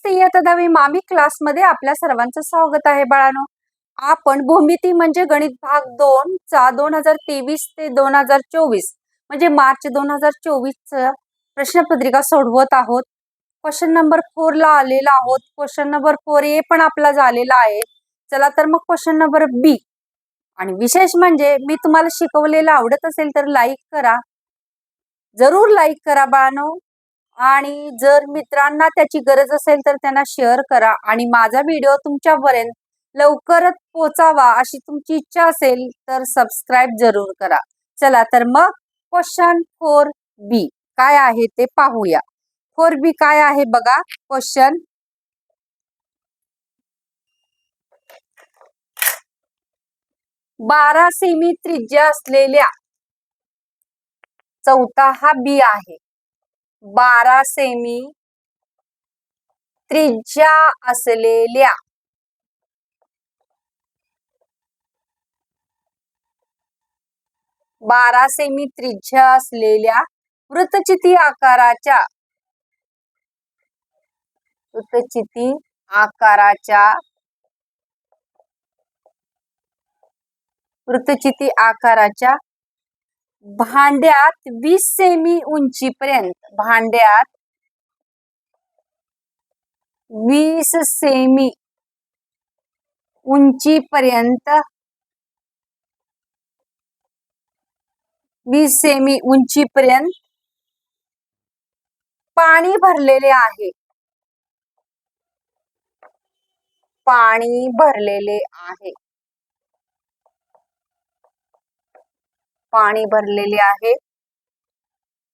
नमस्ते इयत्ता 10वी मामी क्लासमध्ये आपल्या सर्वांचं स्वागत आहे बाळांनो. आपण भूमिती म्हणजे गणित भाग 2 चा 2023 ते 2024 म्हणजे मार्च 2024 चा प्रश्नपत्रिका सोडवत आहोत. क्वेश्चन नंबर 4 ला आलेला आहोत. क्वेश्चन नंबर 4 पण आपला झालेला आहे. चला तर मग क्वेश्चन नंबर बी. आणि विशेष म्हणजे मी तुम्हाला शिकवलेलं आवडत असेल तर लाईक करा, जरूर लाईक करा बाळांनो. आणि जर मित्रांना त्याची गरज असेल तर त्यांना शेअर करा आणि माझा व्हिडिओ तुमच्यापर्यंत लवकरच पोहोचावा अशी तुमची इच्छा असेल तर सबस्क्राईब जरूर करा. चला तर मग क्वेश्चन 4B काय आहे ते पाहूया. 4B काय आहे बघा. क्वेश्चन 12 सेमी त्रिज्या असलेल्या, चौथा हा बी आहे. 12 सेमी त्रिज्या असलेल्या 12 सेमी त्रिज्या असलेल्या वृत्तचिती आकाराच्या भांड्यात 20 सेमी उंचीपर्यंत 20 सेमी उंचीपर्यंत पाणी भरलेले आहे.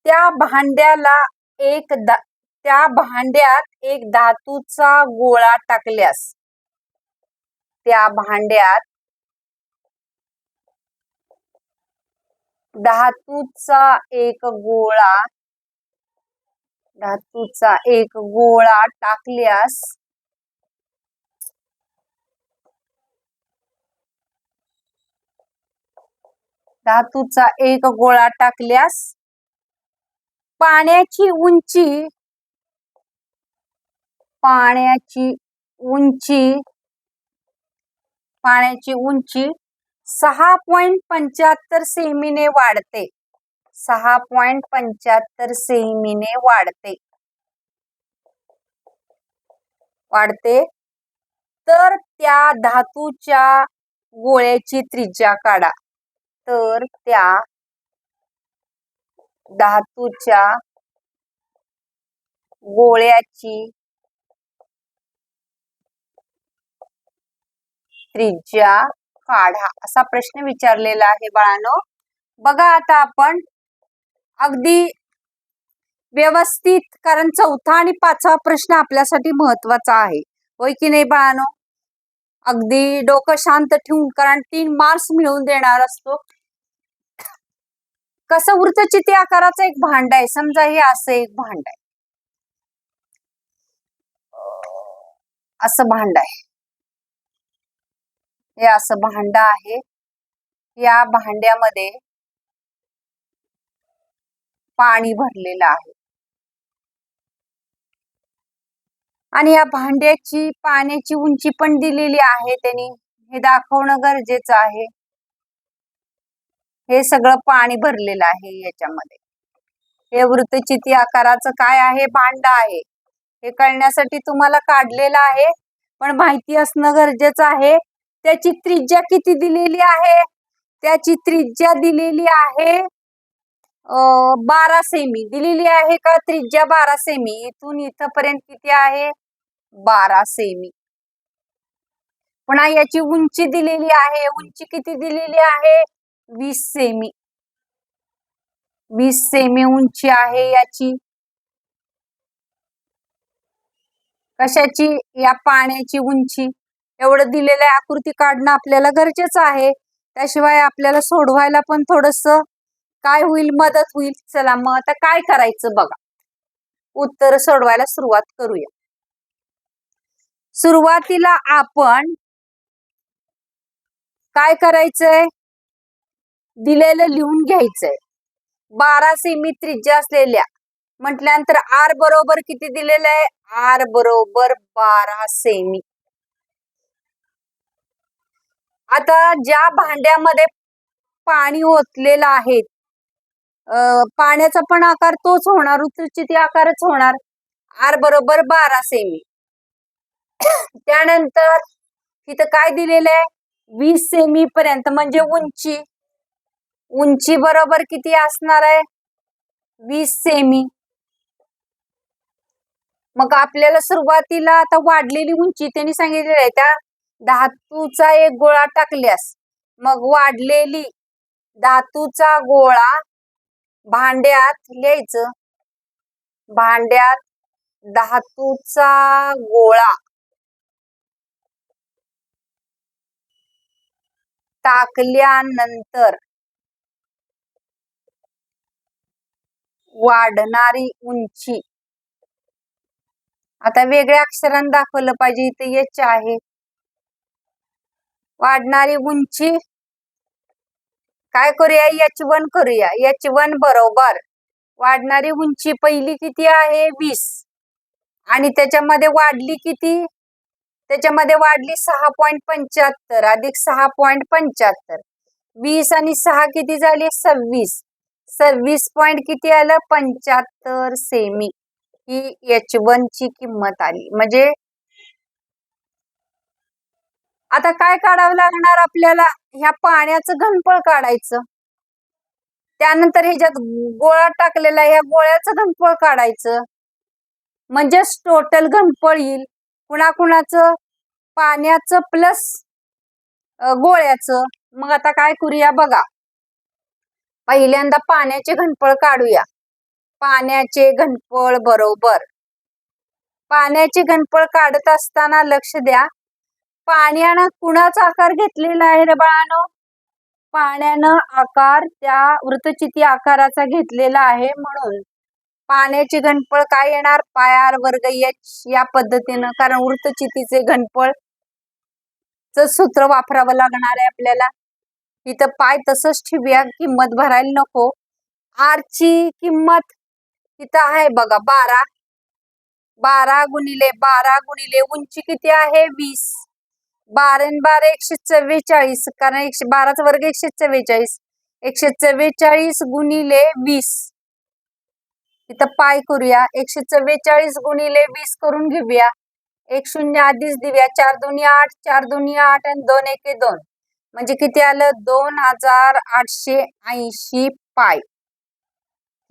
त्या भांड्यात एक धातूचा गोळा टाकल्यास, धातूचा एक गोळा टाकल्यास पाण्याची उंची 6.75 सेमीने वाढते. 6.75 सेमीने वाढते. तर त्या धातूच्या गोळ्याची त्रिज्या काढा. असा प्रश्न विचारलेला आहे बाळांनो. बघा आता आपण अगदी व्यवस्थित, कारण चौथा आणि पाचवा प्रश्न आपल्यासाठी महत्वाचा आहे, होय की नाही बाळांनो. अगदी डोकं शांत ठेवून, कारण 3 मार्क्स मिळवून देणार असतो. कसं वृत्तचिती आकाराचं एक भांड आहे. समजा हे असं एक भांड आहे, असं भांड आहे. हे असं भांड आहे. या भांड्यामध्ये पाणी भरलेलं आहे आणि या भांड्याची पाण्याची उंची पण दिलेली आहे. त्यांनी हे दाखवणं गरजेचं आहे. हे सगळं पाणी भरलेलं आहे याच्यामध्ये. हे वृत्तचिती आकाराचं काय आहे, भांड आहे. हे कळण्यासाठी तुम्हाला काढलेलं आहे, पण माहिती असणं गरजेचं आहे. त्याची त्रिज्या किती दिलेली आहे? त्याची त्रिज्या दिलेली आहे 12 सेमी दिलेली आहे का? त्रिज्या 12 सेमी. इथून इथपर्यंत किती आहे? 12 सेमी. पुन्हा याची उंची दिलेली आहे. उंची किती दिलेली आहे? 20 सेमी. 20 सेमी उंची आहे याची. कशाची? या पाण्याची उंची. एवढं दिलेलं आहे. आकृती काढणं आपल्याला गरजेचं आहे. त्याशिवाय आपल्याला सोडवायला पण थोडस काय होईल, मदत होईल. चला मग आता काय करायचं बघा. उत्तर सोडवायला सुरुवात करूया. सुरुवातीला आपण काय करायचंय, दिलेलं लिहून घ्यायचंय. 12 सेमी त्रिज्या असलेल्या म्हटल्यानंतर आर बरोबर किती दिलेलं आहे? आर बरोबर 12 सेमी. आता ज्या भांड्यामध्ये पाणी ओतलेलं आहे, पाण्याचा पण आकार तोच होणार, वृत्तचिती आकारच होणार. आर बरोबर 12 सेमी. त्यानंतर तिथं काय दिलेलं आहे? 20 सेमी पर्यंत, म्हणजे उंची. उंची बरोबर किती असणार आहे? 20 सेमी. मग आपल्याला सुरुवातीला आता वाढलेली उंची त्यांनी सांगितलेली आहे, त्या धातूचा एक गोळा टाकल्यास मग वाढलेली धातूचा गोळा भांड्यात लिहायचं. भांड्यात धातूचा गोळा टाकल्यानंतर वाढणारी उंची, आता वेगळ्या अक्षराने दाखवलं पाहिजे, इथे एच आहे. वाढणारी उंची काय करूया? H1 करूया. H1 बरोबर वाढणारी उंची पहिली किती आहे? 20, आणि त्याच्यामध्ये वाढली किती? त्याच्यामध्ये वाढली 6.75 अधिक 6.75. 20 आणि 6 किती झाली? 26. 26 पॉइंट किती आलं? 75 सेमी. ही H1 ची किंमत आली. म्हणजे आता काय काढावं लागणार आपल्याला? ह्या पाण्याचं घनफळ काढायचं. त्यानंतर ह्याच्यात गोळा टाकलेला, ह्या गोळ्याचं घनफळ काढायचं. म्हणजेच टोटल घनफळ येईल. कुणाकुणाचं? पाण्याचं प्लस गोळ्याचं. मग आता काय करूया बघा. पहिल्यांदा पाण्याचे घनफळ काढूया. पाण्याचे घनफळ बरोबर, पाण्याचे घनफळ काढत असताना लक्ष द्या, पाण्यानं कुणाचा आकार घेतलेला आहे रे बाळांनो? पाण्यानं आकार त्या वृत्तचिती आकाराचा घेतलेला आहे. म्हणून पाण्याचे घनफळ काय येणार? पाय आर वर्ग एच या पद्धतीनं, कारण वृत्तचितीचे घनफळ च सूत्र वापरावं लागणार आहे आपल्याला. इथं पाय तसंच ठेवूया, किंमत भरायला नको. आर ची किंमत इथं आहे बघा 12. 12 गुणिले 12 गुणिले उंची किती आहे? 20. 12 आणि 12 144, कारण 12चा वर्ग 144. 144 गुणिले 20. इथं पाय करूया. 144 गुणिले 20 करून घेऊया. 1 शून्य आधीच देऊया. 4 दोन्ही 8, 4 दोन्ही 8 आणि 2 एके 2, म्हणजे किती आलं? 2880 पाय.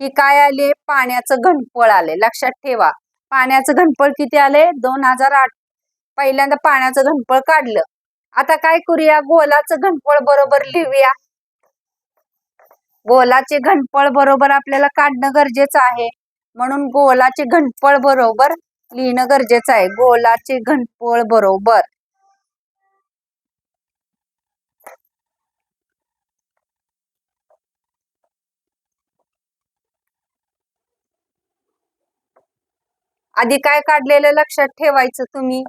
ही काय आले? पाण्याचं घनफळ आले. लक्षात ठेवा, पाण्याचं घनफळ किती आले? 2008. पहिल्यांदा पाण्याचं घनफळ काढलं. आता काय करूया? गोलाचं घनफळ बरोबर लिहूया. गोलाचे घनफळ बरोबर आपल्याला काढणं गरजेचं आहे. म्हणून गोलाचे घनफळ बरोबर लिहिणं गरजेचं आहे. गोलाचे घनफळ बरोबर आधी काय काढलेलं लक्षात ठेवायचं तुम्ही,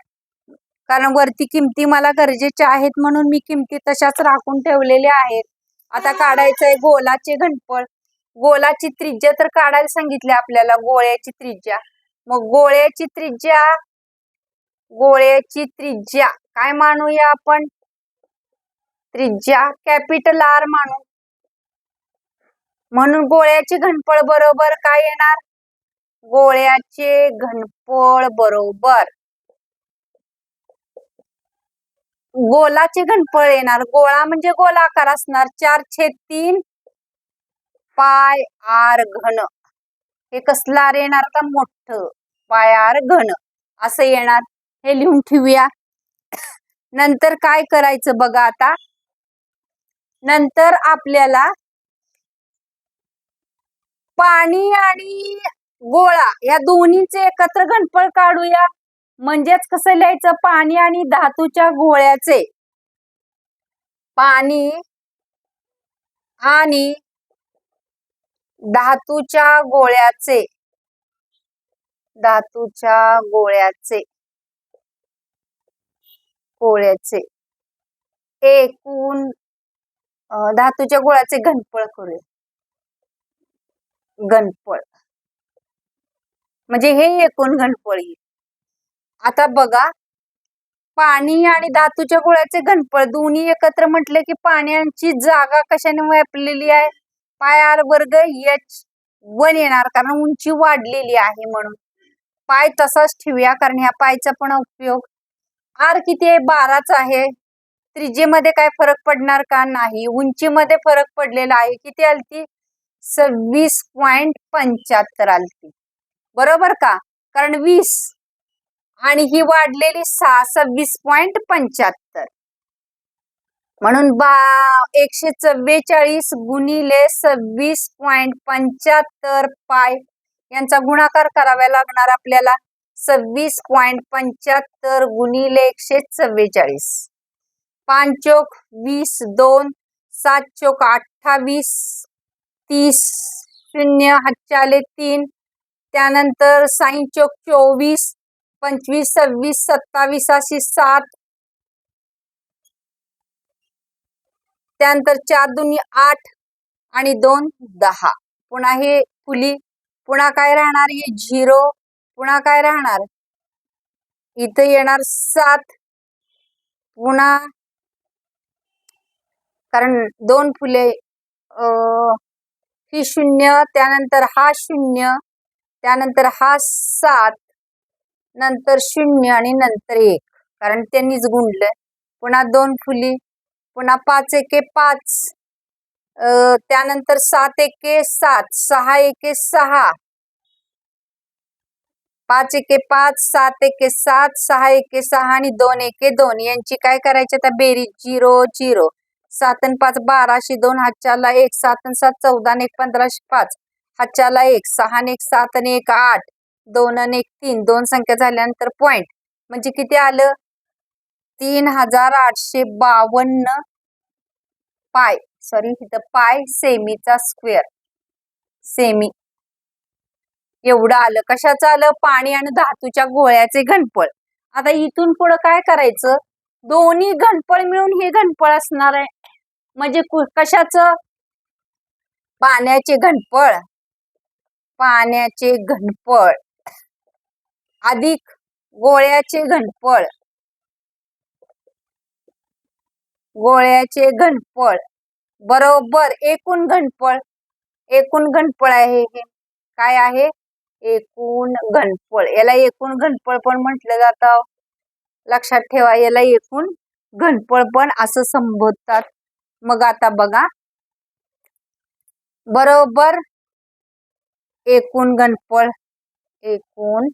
कारण वरती किमती मला गरजेच्या आहेत म्हणून मी किमती तशाच राखून ठेवलेल्या आहेत. आता काढायचंय गोलाचे घनफळ. गोलाची त्रिज्या तर काढायला सांगितली आपल्याला, गोळ्याची त्रिज्या. मग गोळ्याची त्रिज्या काय मानूया आपण? त्रिज्या कॅपिटल आर मानू. म्हणून गोळ्याचे घनफळ बरोबर काय येणार? गोळ्याचे घनफळ बरोबर गोलाचे घनफळ येणार. गोळा म्हणजे गोलाकार असणार. 4/3 पाय आर घन. हे कसलं आर येणार? आता मोठं पाय आर घन असं येणार. हे लिहून ठेवूया. नंतर काय करायचं बघा. आता नंतर आपल्याला पाणी आणि गोळा या दोन्हीचे एकत्र घनफळ काढूया. म्हणजेच कसं लिहायचं? पाणी आणि धातूच्या गोळ्याचे, पाणी आणि धातूच्या गोळ्याचे एकूण धातूच्या गोळ्याचे घनफळ करूया. घनफळ म्हणजे हे एकूण घनफळ येईल. आता बघा, पाणी आणि धातूच्या गोळ्याचे घनफळ दोन्ही एकत्र म्हटले की पाण्याची जागा कशाने व्यापलेली आहे? पाय आर वर्ग H1 येणार, कारण उंची वाढलेली आहे म्हणून. पाय तसाच ठेवूया, कारण ह्या पायचा पण उपयोग. आर किती आहे? 12च आहे. त्रिज्येमध्ये काय फरक पडणार का? नाही. उंचीमध्ये फरक पडलेला आहे. किती आलती? 26.75 आलती. बरोबर का? कारण 20 आणि ही वाढलेली 26.75 म्हणून 144 गुणिले 26.75 पाय यांचा गुणाकार करावा लागणार आपल्याला. 26.75 गुणिले 144. 5 चोक 20, 2 7 चोक 28, 30 0 हातचे 3, त्यानंतर 6 चोक 24, 25 26 27 अशी 7, त्यानंतर 4 दूनी 8 आणि 2 10. पुन्हा हे फुली, पुन्हा काय राहणार? हे 0, पुन्हा काय राहणार? इथे येणार 7, पुन्हा कारण 2 फुले, ही 0, त्यानंतर हा 0, त्यानंतर हा 7, नंतर 0 आणि नंतर 1, कारण त्यांनीच गुणलं. पुन्हा 2 फुली, पुन्हा 5 एके 5, त्यानंतर 7 एके 7, 6 एके 6, 5 एके 5, 7 एके 7, 6 एके 6 आणि 2 एके 2 यांची काय करायची आता बेरीज? 0 0, 7 आणि 5 12, 2 हातच्याला 1, 7 आणि 7 14 आणि 1 15, 5 हातच्याला 1, 6 आणि 1 7 आणि 1 8, 2 आणि 1 3, 2 संख्या झाल्यानंतर पॉइंट, म्हणजे किती आलं? 3852 पाय, सॉरी इथं पाय सेमीचा स्क्वेअर, सेमी एवढं आलं. कशाचं आलं? पाणी आणि धातूच्या गोळ्याचे घनफळ. आता इथून पुढे काय करायचं? दोन्ही घनफळ मिळून हे घनफळ असणार आहे. म्हणजे कशाचं? पाण्याचे घनफळ, पाण्याचे घनफळ अधिक गोळ्याचे घनफळ, गोळ्याचे घनफळ बरोबर एकूण घनफळ. एकूण घनफळ आहे हे. काय आहे? एकूण घनफळ. याला एकूण घनफळ पण म्हटलं जातं. लक्षात ठेवा, याला एकूण घनफळ पण असं संबोधतात. मग आता बघा, बरोबर एकूण घनफळ, एकूण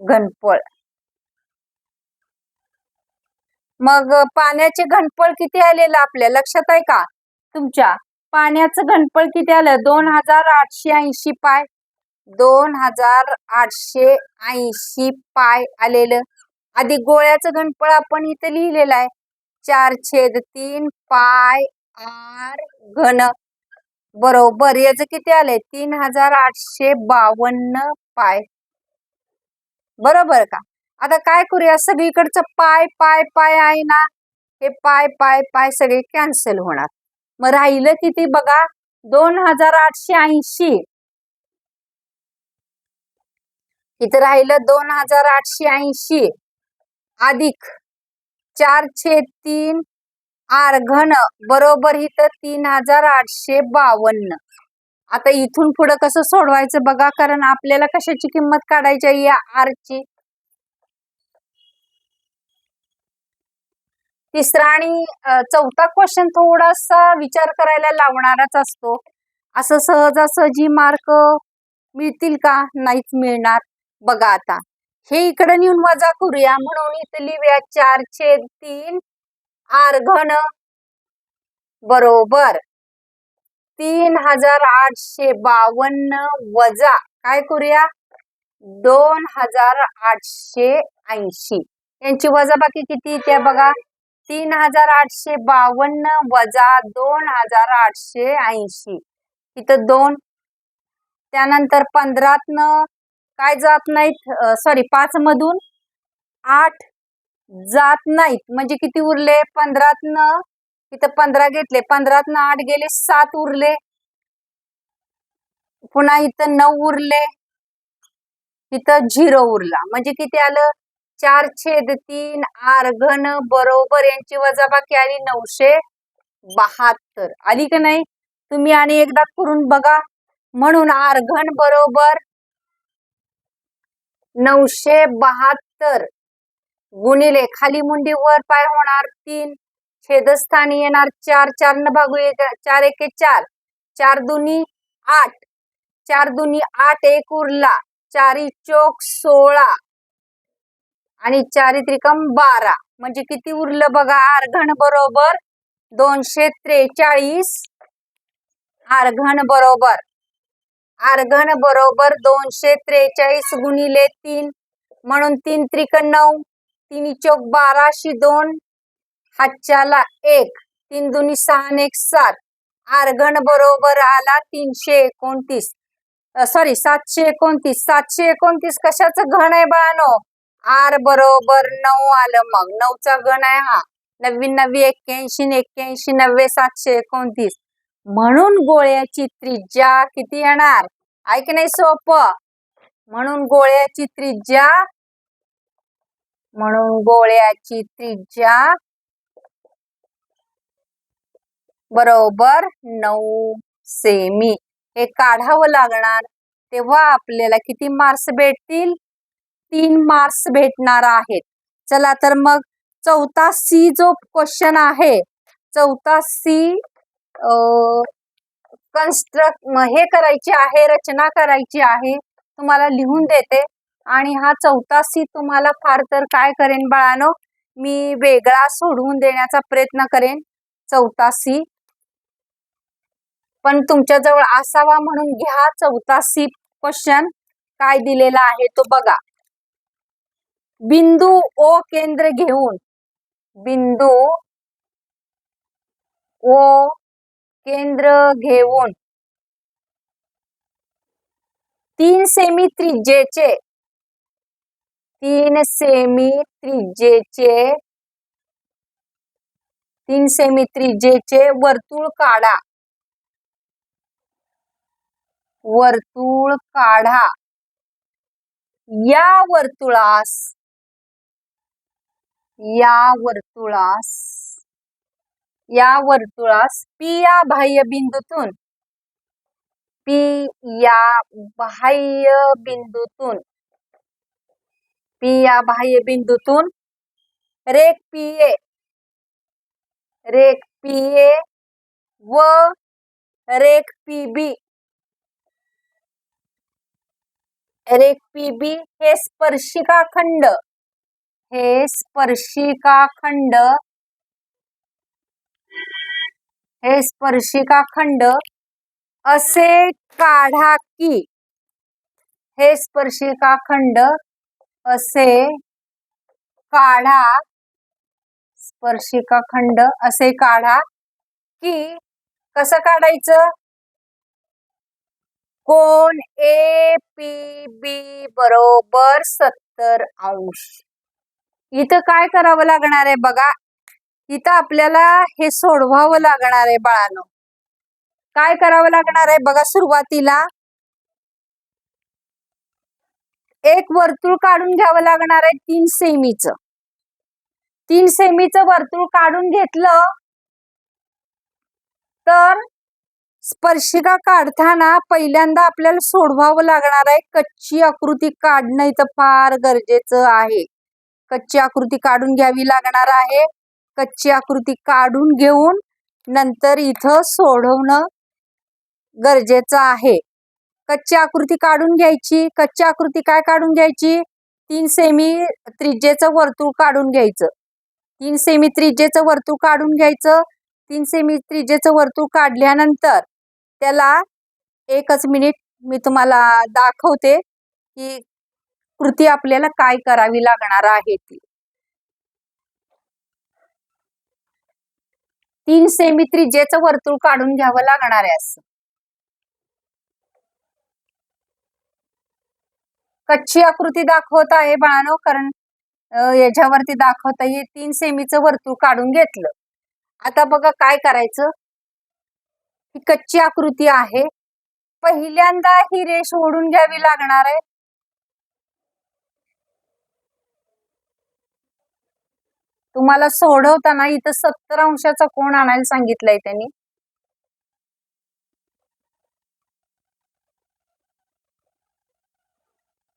घनफळ. मग पाण्याचे घनफळ किती आलेलं आपल्या लक्षात आहे का तुमच्या? पाण्याचं घनफळ किती आलं? 2880 पाय, 2880 पाय आलेलं. अधिक गोळ्याचं घनफळ आपण इथे लिहिलेलं आहे 4/3 पाय आर घन, बरोबर याचं किती आलंय? 3852 पाय, बरोबर का? आता काय करूया, सगळीकडचं पाय पाय पाय आहे ना, हे पाय पाय पाय सगळे कॅन्सल होणार. मग राहिलं किती बघा? 2880. इथं राहिलं 2880 अधिक 4/3 आर घन, बरोबर इथं 3852. आता इथून पुढे कसं सोडवायचं बघा, कारण आपल्याला कशाची किंमत काढायची आहे? या आर ची. तिसरा आणि चौथा क्वेश्चन थोडासा विचार करायला लावणाराच असतो. असं सहजासहजी मार्क मिळतील का? नाहीच मिळणार. बघा आता हे इकडे नेऊन वजा करूया, म्हणून इथे लिहूया 4/3 आर घन बरोबर 3852 वजा काय करूया? 2880. यांची वजाबाकी किती येते बघा? 3852 वजा 2880. इथं 2, त्यानंतर 15तनं काय जात नाहीत, सॉरी 5 मधून 8 जात नाहीत, म्हणजे किती उरले? 15तनं इथं 15 घेतले, 15तनं 8 गेले, 7 उरले, पुन्हा इथं 9 उरले, इथं 0 उरला म्हणजे किती आलं 4/3 r घन बरोबर यांची वजाबाकी आली 972 आली का नाही. तुम्ही आणि एकदा करून बघा. म्हणून r घन बरोबर 972 गुणिले खाली मुंडी वर पाय होणार 3 छेदस्थानी येणार 4 4 न भागू 4 एके 4 4 दुनी 8 4 दुनी 8 एक उरला 4 चोक 16 आणि 4 त्रिकम 12 म्हणजे किती उरलं बघा r घन बरोबर 243 r घन बरोबर 243 गुणिले 3 म्हणून 3 त्रिक 9 3 चोक 12 शी 2 हातच्याला 1 3 दुनी 6 1 7 r घन बरोबर आला 329 सॉरी 729 729 कशाचं घन आहे बाळानो r बरोबर 9 आलं मग 9चा घन आहे हा 99 81 81 90 729 म्हणून गोळ्याची त्रिज्या किती येणार आहे की नाही सोपं. म्हणून गोळ्याची त्रिज्या बरोबर 9 सेमी हे काढावं लागणार. तेव्हा आपल्याला किती मार्क्स भेटतील 3 मार्क्स भेटणार आहेत. चला तर मग चौथा सी जो क्वेश्चन आहे चौथा सी कन्स्ट्रक्ट हे करायची आहे रचना करायची आहे तुम्हाला लिहून देते. आणि हा चौथा सी तुम्हाला फार तर काय करेन बाळानो मी वेगळा सोडवून देण्याचा प्रयत्न करेन चौथा सी पण तुमच्या जवळ असावा म्हणून घ्या. चौथा सी क्वेश्चन काय दिलेला आहे तो बघा. बिंदू ओ केंद्र घेऊन 3 सेमी त्रिज्येचे 3 सेमी त्रिज्येचे वर्तुळ काढा. या वर्तुळास P या बाह्य बिंदूतून रेख PA व रेख PB हे स्पर्शिकाखंड असे काढा की कसं काढायचं कोन APB बरोबर 70 अंश. इथं काय करावं लागणार आहे बघा इथं आपल्याला हे सोडवावं लागणार आहे बाळांनो. काय करावं लागणार आहे बघा सुरुवातीला एक वर्तुळ काढून घ्यावं लागणार आहे 3 सेमीचं वर्तुळ काढून घेतलं तर स्पर्शिका काढताना पहिल्यांदा आपल्याला सोडवावं लागणार आहे. कच्ची आकृती काढणं इथं फार गरजेचं आहे. कच्ची आकृती काढून घ्यावी लागणार आहे. कच्ची आकृती काढून घेऊन नंतर इथं सोडवणं गरजेचं आहे. कच्ची आकृती काढून घ्यायची. कच्ची आकृती काय काढून घ्यायची 3 सेमी त्रिज्येचं वर्तुळ काढून घ्यायचं. 3 सेमी त्रिज्येचं वर्तुळ काढून घ्यायचं. 3 सेमी त्रिज्येचं वर्तुळ काढल्यानंतर त्याला एकच मिनिट मी तुम्हाला दाखवते की कृती आपल्याला काय करावी लागणार आहे ती. 3 सेमी त्रिज्येचं वर्तुळ काढून घ्यावं लागणार आहे. असं कच्ची आकृती दाखवत आहे बाळांनो कारण याच्यावरती दाखवता येईल. 3 सेमीचं वर्तुळ काढून घेतलं. आता बघा काय करायचं ही कच्ची आकृती आहे. पहिल्यांदा ही रेष ओढून घ्यावी लागणार आहे. तुम्हाला सोडवताना इथं 70 अंशाचा कोन आणायला सांगितलंय त्यांनी.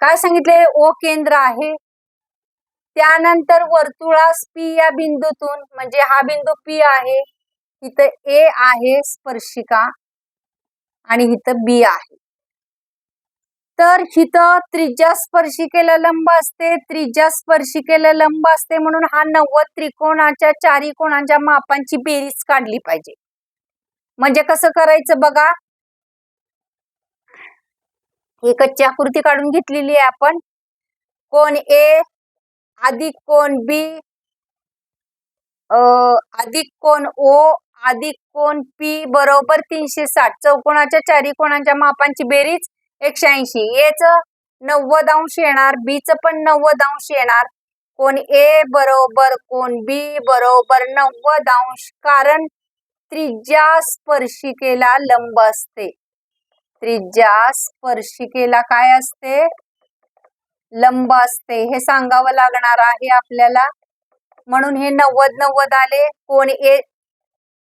काय सांगितले? ओ केंद्र आहे. त्यानंतर वर्तुळास पी या बिंदूतून, म्हणजे हा बिंदू पी आहे, इथं ए आहे स्पर्शिका आणि इथं बी आहे. तर इथं त्रिज्या स्पर्शिकेला लंब असते, त्रिज्या स्पर्शिकेला लंब असते म्हणून हा 90 त्रिकोणाच्या चारी कोणांच्या मापांची बेरीज काढली पाहिजे. म्हणजे कसं करायचं बघा, ही कच्ची आकृती काढून घेतलेली आहे आपण. कोण ए अधिक कोण बी अधिक कोण ओ अधिक कोण पी बरोबर 360. चौकोनाच्या चारी कोणांच्या मापांची बेरीज 180. एच 90 अंश येणार, बीच पण 90 अंश येणार. कोण ए बरोबर कोण बी बरोबर 90 अंश, कारण त्रिज्या स्पर्शिकेला लंब असते. त्रिज्या स्पर्शिकेला काय असते? लंब असते. हे सांगावं लागणार आहे आपल्याला. म्हणून हे 90 आले.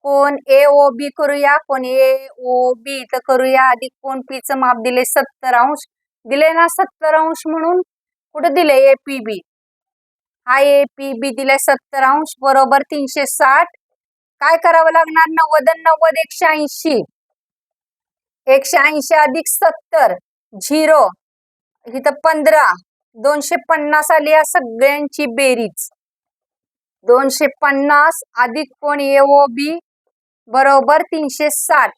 कोण ए ओ बी करूया, कोण ए ओ बी इथं करूया. अधिक कोण पी चं माप दिले 70 अंश, दिले ना 70 अंश, म्हणून कुठे दिले? ए पी बी. हा ए पी बी दिले 70 अंश बरोबर 360. काय करावं लागणार? 90 90 180. 180 अधिक 70 0. इथं 15 250 आली या सगळ्यांची बेरीज. 250 अधिक कोण ए ओ बी बरोबर 360.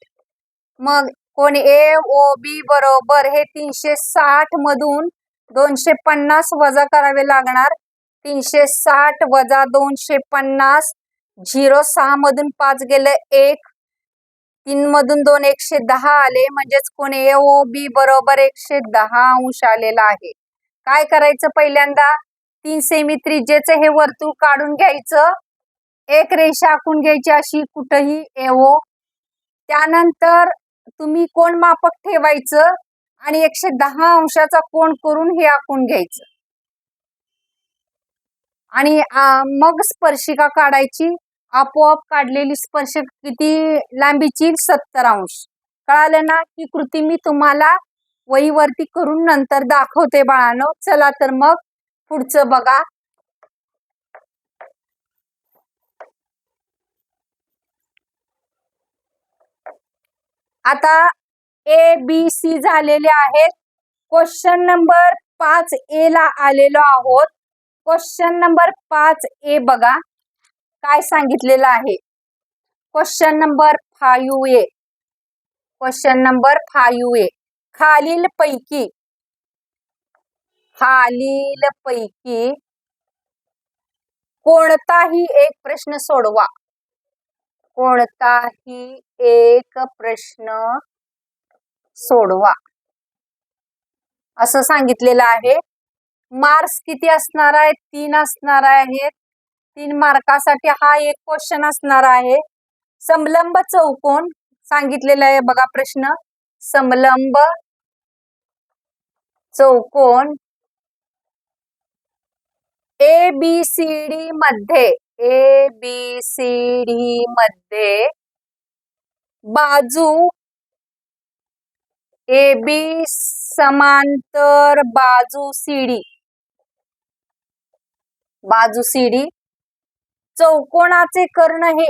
मग कोण ए ओ बी बरोबर हे 360 मधून 250 वजा करावे लागणार. 360 वजा 250, 0 6 मधून 5 गेलं 1, 3 मधून 2 110 आले. म्हणजेच कोण ए ओ बी बरोबर 110 अंश आलेला आहे. काय करायचं? पहिल्यांदा 3 सेमी त्रिज्येचं हे वर्तुळ काढून घ्यायचं, एक रेषा आखून घ्यायची अशी कुठेही एओ. त्यानंतर तुम्ही कोण मापक ठेवायचं आणि 110 अंशाचा कोण करून हे आखून घ्यायचं आणि मग स्पर्शिका काढायची. आपोआप काढलेली स्पर्शिका किती लांबीची? 70 अंश. कळालं ना? ही कृती मी तुम्हाला वहीवरती करून नंतर दाखवते बाळांनो. चला तर मग पुढचं बघा. आता ए बी सी झालेले आहेत. क्वेश्चन नंबर 5A ला आलेलो आहोत. क्वेश्चन नंबर 5A बघा काय सांगितलेलं आहे. Question number 5A. Question number 5A. खालील पैकी कोणताही एक प्रश्न सोडवा. कोणताही एक प्रश्न सोडवा असं सांगितलेलं आहे. मार्क्स किती असणार आहेत? 3 असणार आहेत. 3 मार्कासाठी हा एक क्वेश्चन असणार आहे. समलंब चौकोन सांगितलेला आहे बघा प्रश्न. समलंब चौकोन ABCD मध्ये बाजू AB समांतर बाजू CD चौकोनाचे कर्ण हे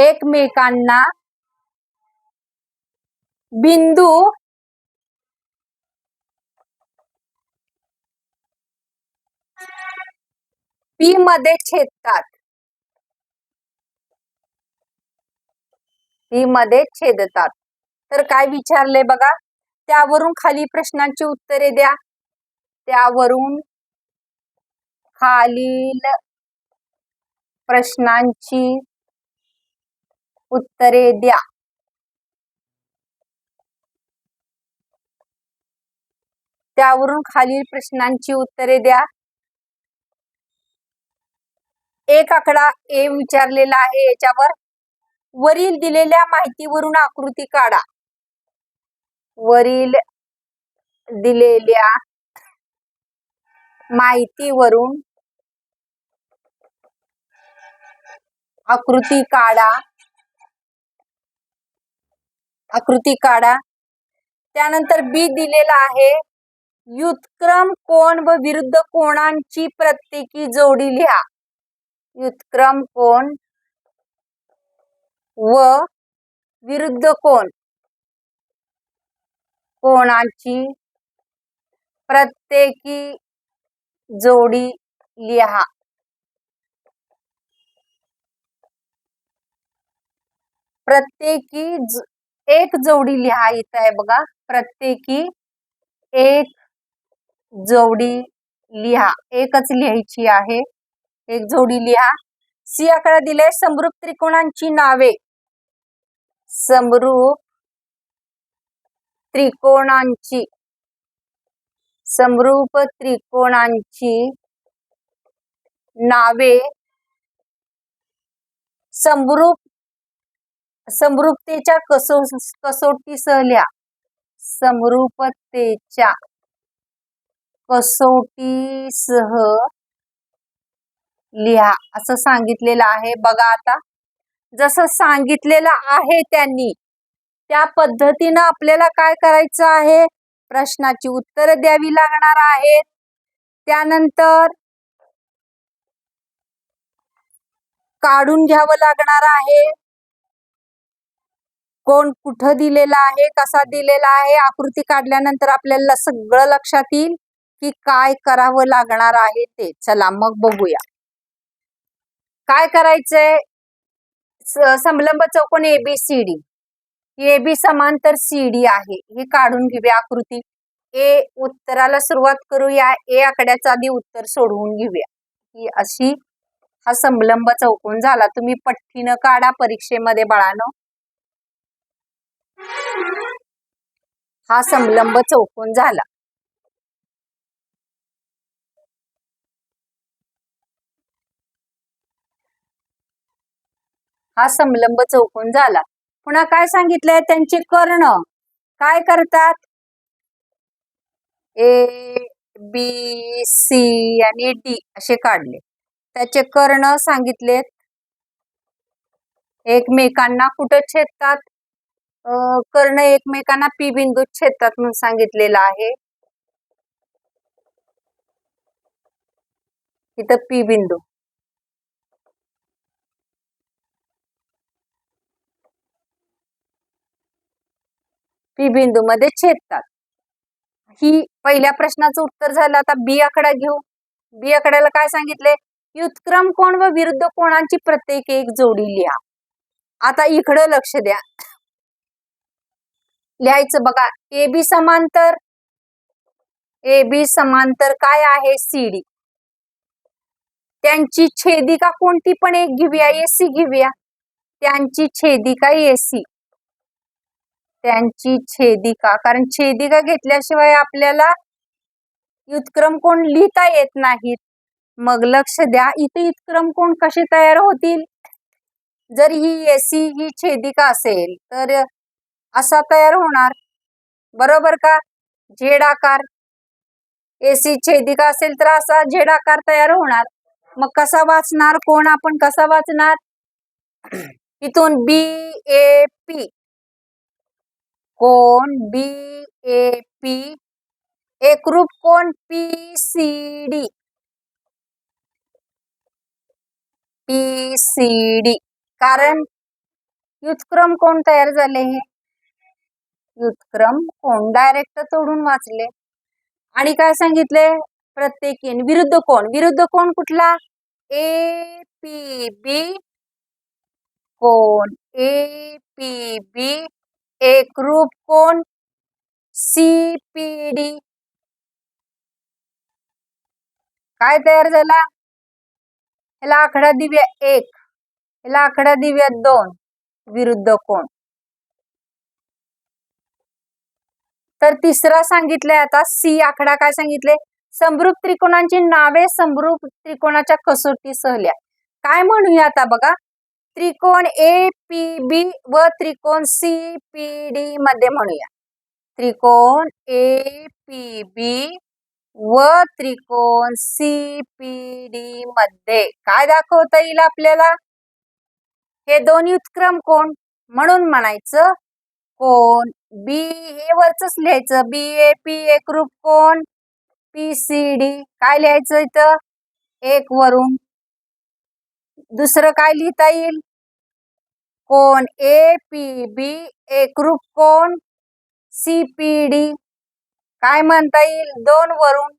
एकमेकांना बिंदू P मध्ये छेदतात. तर काय विचारले बघा. त्यावरून खाली प्रश्नांची उत्तरे द्या. त्यावरून खालील प्रश्नांची उत्तरे द्या. त्यावरून खालील प्रश्नांची उत्तरे द्या. एक आकडा ए विचारलेला आहे. याच्यावर वरील दिलेल्या माहितीवरून आकृती काढा. वरील दिलेल्या माहितीवरून आकृती काढा. आकृती काढा. त्यानंतर बी दिलेला आहे. व्युत्क्रम कोन व विरुद्ध कोणांची प्रत्येकी जोडी लिहा. व्युत्क्रम कोन व विरुद्ध कोणाची प्रत्येकी जोडी लिहा. प्रत्येकी एक जोडी लिहा. इथं आहे बघा, प्रत्येकी एक जोडी लिहा. एकच लिहायची आहे, एक जोडी लिहा. सी आकडा दिले. समरूप त्रिकोणांची नावे. समरूप त्रिकोणांची नावे. समरूपतेच्या कसोटीसह लिहा. समरूपतेच्या कसोटीसह लिहा असं सांगितलेलं आहे. बघा आता जसं सांगितलेलं आहे त्यांनी त्या पद्धतीनं आपल्याला काय करायचं आहे, प्रश्नाची उत्तरं द्यावी लागणार आहेत. त्यानंतर काढून घ्यावं लागणार आहे. कोण कुठं दिलेला आहे, कसा दिलेला आहे. आकृती काढल्यानंतर आपल्याला सगळं लक्षात येईल की काय करावं लागणार आहे ते. चला मग बघूया काय करायचंय. समलंब चौकोन ABCD. AB समांतर CD आहे. हे काढून घेऊया आकृती. ए उत्तराला सुरुवात करूया. ए आकड्याचा आधी उत्तर सोडवून घेऊया. ही अशी हा समलंब चौकोन झाला. तुम्ही पट्टीनं काढा परीक्षेमध्ये बाळांनो. हा समलंब चौकोन झाला. हा समलंब चौकोन झाला. पुन्हा काय सांगितलंय, त्यांचे कर्ण काय करतात. ABC आणि D असे काढले. त्याचे कर्ण सांगितलेत. एकमेकांना कुठं छेदतात, कर्ण एकमेकांना P बिंदूत छेदतात म्हणून सांगितलेलं आहे. इथं P बिंदू. P बिंदू मध्ये छेदतात. ही पहिल्या प्रश्नाचं उत्तर झालं. आता बी आकडा घेऊ. बी आकड्याला काय सांगितले, व्युत्क्रम कोन व विरुद्ध कोणांची प्रत्येक एक जोडी लिहा. आता इकडं लक्ष द्या. लिहायचं बघा. AB समांतर काय आहे, CD. त्यांची छेदिका कोणती पण एक घेऊया, AC घेऊया. त्यांची छेदिका AC. त्यांची छेदिका, कारण छेदिका घेतल्याशिवाय आपल्याला व्युत्क्रम कोन लिहिता येत नाहीत. मग लक्ष द्या, इथे व्युत्क्रम कोन कसे तयार होतील. जर ही AC ही छेदिका असेल तर असा तयार होणार, बरोबर का. झेड आकार. AC छेदिका असेल तर असा झेड आकार तयार होणार. मग कसा वाचणार कोण, आपण कसा वाचणार. इथून BAP कोण BAP, एकरूप कोण PCD. कारण व्युत्क्रम कोण तयार झाले, हे व्युत्क्रम कोण डायरेक्ट तोडून वाचले. आणि काय सांगितले, प्रत्येकी विरुद्ध कोण कुठला, APB कोण APB, एकरूप कोण CPD. काय तयार झाला, ह्याला आकडा देऊया 1, ह्याला आकडा देऊया 2, विरुद्ध कोण. तर तिसरा सांगितलंय आता C आकडा. काय सांगितले, समरूप त्रिकोणांची नावे समरूप त्रिकोणाच्या कसोटीसह लिहा. काय म्हणूया आता बघा, त्रिकोण APB व त्रिकोण CPD मध्ये म्हणूया. त्रिकोण APB व त्रिकोण CPD मध्ये काय दाखवता येईल आपल्याला? हे दोन युतक्रम कोण म्हणून म्हणायचं कोण B, हे वरच लिहायचं BAP एकरूप कोण PCD. काय लिहायचं इथं? एक वरून. दुसरं काय लिहिता येईल? कोण APB एकरूप कोण CPD. काय म्हणता येईल? दोन वरून.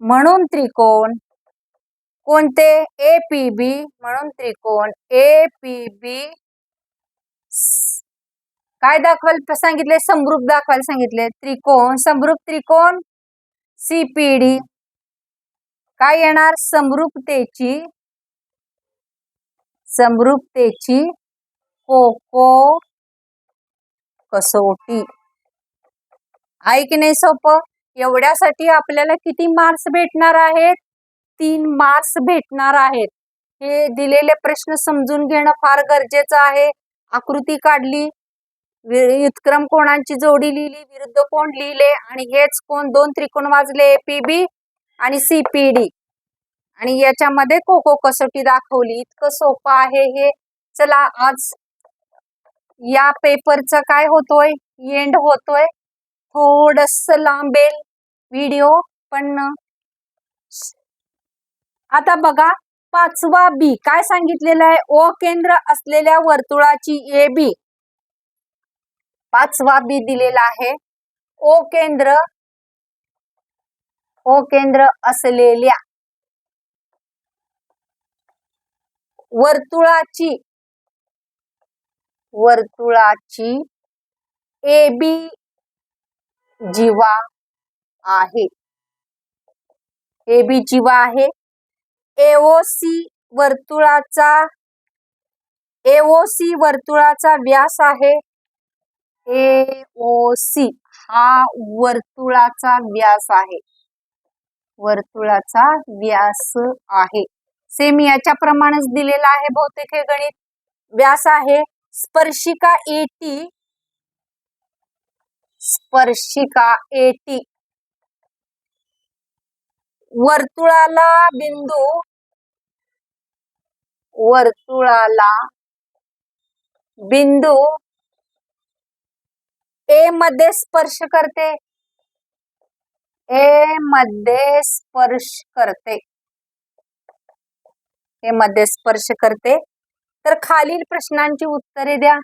म्हणून त्रिकोण कोणते? APB. म्हणून त्रिकोण APB काय दाखवायला सांगितले? समरूप दाखवायला सांगितले. त्रिकोण समरूप त्रिकोण CPD काय येणार? समरूपतेची कोको कसोटी. आहे की नाही सोपं? एवढ्यासाठी आपल्याला किती मार्क्स भेटणार आहेत? 3 मार्क्स भेटणार आहेत. हे दिलेले प्रश्न समजून घेणं फार गरजेचं आहे. आकृती काढली, व्युत्क्रम कोणांची जोडी लिहिली, विरुद्ध कोण लिहिले आणि हेच कोण दोन त्रिकोण वाजले APB आणि CPD आणि याच्यामध्ये कोको कसोटी दाखवली. इतकं सोपं आहे हे. चला आज या पेपरचा काय होतोय? एंड होतोय. थोडस लांबेल व्हिडिओ पण आता बघा 5वा B काय सांगितलेलं आहे? O केंद्र असलेल्या वर्तुळाची AB. 5वा B दिलेला आहे. O केंद्र असलेल्या वर्तुळाची AB जीवा आहे. AB जीवा आहे. AOC वर्तुळाचा व्यास आहे. AOC हा वर्तुळाचा व्यास आहे. सेम याच्या प्रमाणेच दिलेला आहे बहुतेक हे गणित. व्यास आहे. स्पर्शिका AT वर्तुळाला बिंदू A मध्ये स्पर्श करते. तर खालील प्रश्नांची उत्तरे द्या.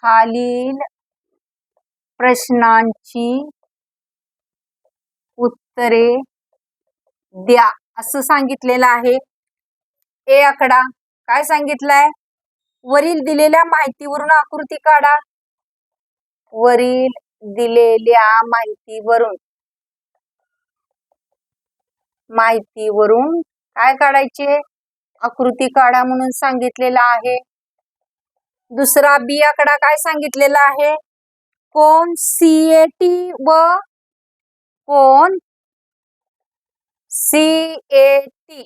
खालील प्रश्नांची उत्तरे द्या असं सांगितलेलं आहे. A आकडा काय सांगितलंय? वरील दिलेल्या माहितीवरून आकृती काढा. वरील दिलेल्या माहितीवरून काय काढायचे? आकृती काढा म्हणून सांगितलेला आहे. दुसरा B आकडा काय सांगितलेला आहे? कोण CAT व कोण CAT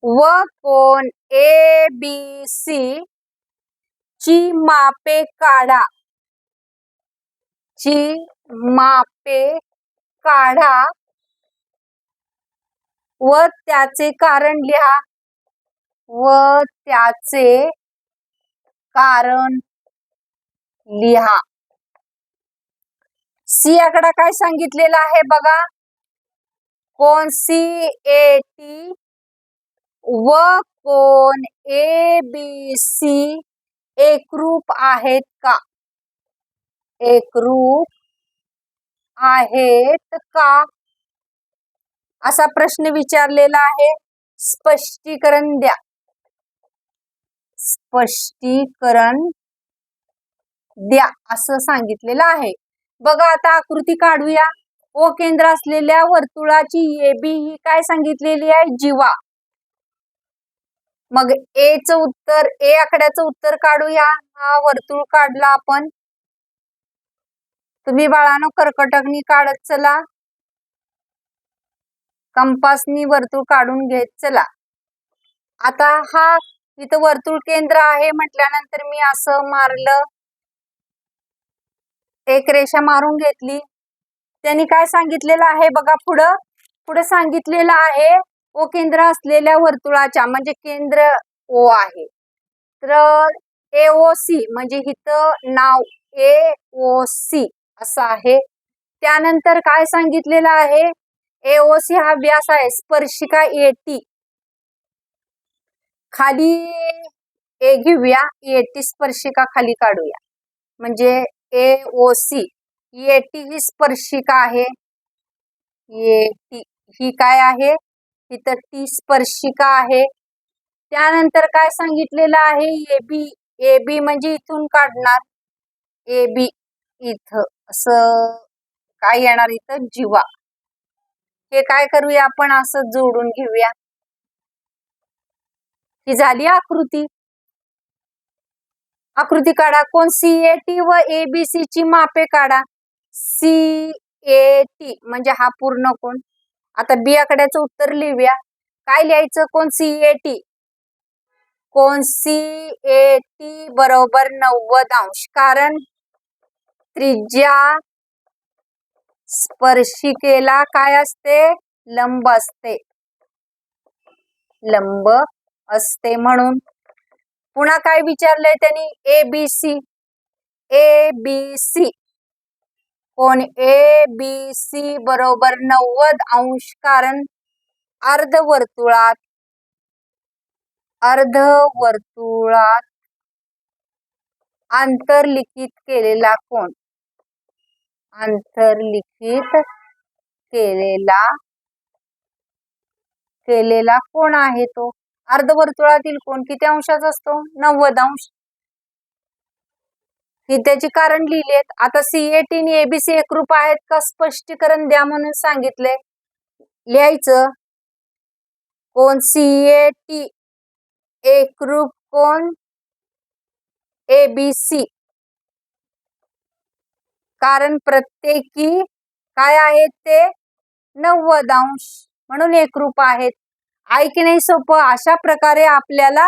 व कोण ABC ची मापे काढा व त्याचे कारण लिहा. C आकडा काय सांगितलेला आहे बघा? कोण CAT व कोण ABC एकरूप आहेत का? असा प्रश्न विचारलेला आहे. स्पष्टीकरण द्या असं सांगितलेलं आहे. बघा आता आकृती काढूया. O केंद्र असलेल्या वर्तुळाची AB ही काय सांगितलेली आहे? जीवा. मग A आकड्याचं उत्तर काढूया. हा वर्तुळ काढला आपण. तुम्ही बाळांनो कर्कटकनी काढत चला. कंपासनी वर्तुळ काढून घेत चला. आता हा इथं वर्तुळ केंद्र आहे म्हटल्यानंतर मी असं मारलं, एक रेषा मारून घेतली. त्यांनी काय सांगितलेलं आहे बघा, पुढं सांगितलेलं आहे ओ केंद्र असलेल्या वर्तुळाच्या, म्हणजे केंद्र ओ आहे, तर AOC म्हणजे इथं नाव AOC असं आहे. त्यानंतर काय सांगितलेलं आहे, AOC हा व्यास आहे, स्पर्शिका AT खाली घेऊया, AT स्पर्शिका खाली काढूया, म्हणजे AOC AT ही स्पर्शिका आहे, AT ही काय आहे, इथं ती स्पर्शिका आहे. त्यानंतर काय सांगितलेलं आहे, AB म्हणजे इथून काढणार, AB इथं असं काय येणार, इथं जीवा. हे काय करूया आपण, असं जोडून घेऊया. ही झाली आकृती. आकृती काढा. कोण CAT व ABC ची मापे काढा. CAT म्हणजे हा पूर्ण कोण. आता बी आकड्याचं उत्तर लिहूया. काय लिहायचं, कोण CAT, कोण CAT बरोबर 90 अंश, कारण त्रिज्या स्पर्शिकेला काय असते, लंब असते, लंब असते म्हणून. पुन्हा काय विचारलंय त्यांनी, ABC कोण ABC बरोबर 90 अंश, कारण अर्धवर्तुळात आंतरलिखित केलेला कोण, आंतरलिखित केलेला कोण आहे तो. अर्धवर्तुळातील कोण किती अंशाचा असतो, 90 अंश. ही त्याची कारण लिहिलेत. आता CAT आणि ABC एकरूप आहेत का, स्पष्टीकरण द्या म्हणून सांगितले. लिहायचं, कोण CAT एकरूप कोण ABC, कारण प्रत्येकी काय आहेत ते 90 अंश, म्हणून एकरूप आहेत. आहे की नाही सोपं. अशा प्रकारे आपल्याला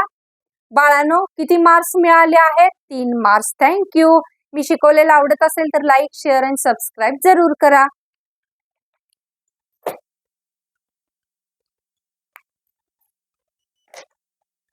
बाळांनो किती मार्क्स मिळाले आहेत, 3 मार्क्स. थँक्यू. मी शिकवलेलं आवडत असेल तर लाईक, शेअर आणि सबस्क्राईब जरूर करा.